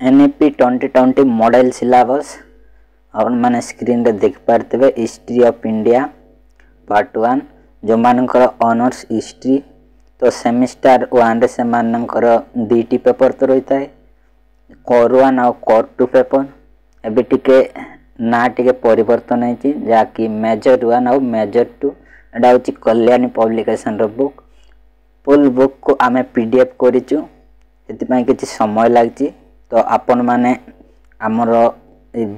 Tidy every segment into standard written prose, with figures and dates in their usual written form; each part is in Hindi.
एनईपी 2020 मॉडल सिलेबस अपन मैंने स्क्रीन रे देख पारते हिस्ट्री ऑफ इंडिया पार्ट 1 जो मानकर ऑनर्स हिस्ट्री तो सेमिस्टर 1 रे से मानकर दुईटी पेपर तो रही है कोर 1 और कोर 2 पेपर एबे टिके ना टिके परिवर्तन है जहाँकि मेजर 1 और मेजर 2 एटा हूँ कल्याणी पब्लिकेशन रो बुक फुल बुक को आम पीडीएफ करिचु एतिपाई किछि समय लागछि तो आपण माने हमर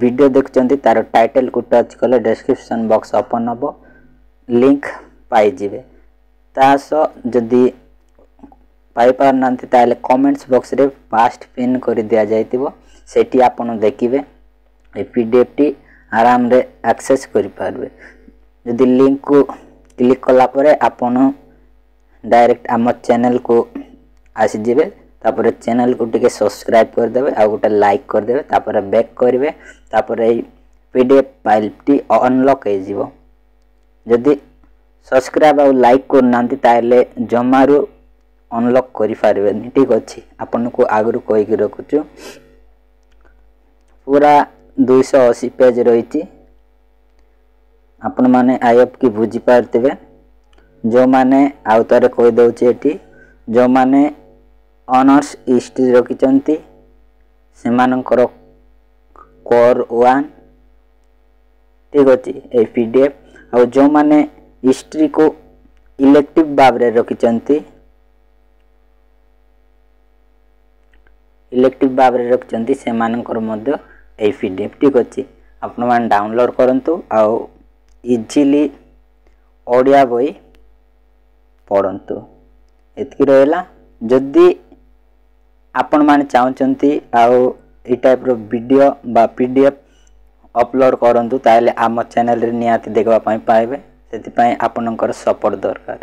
वीडियो देखचंती तार टाइटल को टच कले डिस्क्रिप्शन बॉक्स ओपन हबो लिंक पाई जिवे तासो जदी पाई पार नांती ताले कमेंट्स बॉक्स रे फास्ट पिन कर दिया जाइतिबो सेठी आपण देखिबे ए पीडीएफ टी आराम रे एक्सेस करि पारबे जदी लिंक को क्लिक कला परे आपण डायरेक्ट आम चैनल को आसी जिवे तापर चैनल को टिके सब्सक्राइब कर देबे आ गोटे लाइक कर देबे तापर बैक करिवे तापर ए पीडीएफ फाइल टी अनलॉक हे जिवो जदी सब्सक्राइब आ लाइक कर नांती ताले जमारू अनलॉक करि पारबेनी ठीक अछि आपन को आगरु कहि के रखुछु पूरा 280 पेज रहिछि आपण माने आईएफ की बुझी पारतिबे जो माने आउतारे कहि दउछि एठी जो माने ऑनर्स हिस्ट्री रखिचंती से मानकर कोर 1 ठीक अछि ए पीडीएफ और जो माने हिस्ट्री को इलेक्टिव भाव रे रखिचंती से मानकर मध्य ए पीडीएफ ठीक अछि आपण मान डाउनलोड करंतु आ इजीली ओडिया बही पढ़ंतु एतकी रहला जदी आपण माने चाहचंती आउ ए टाइप रो वीडियो बा पीडीएफ अपलोड करंतु ताले आम चैनल रे नियाती देखबा पई पाइबे सेति पई आपनकर सपोर्ट दरकार।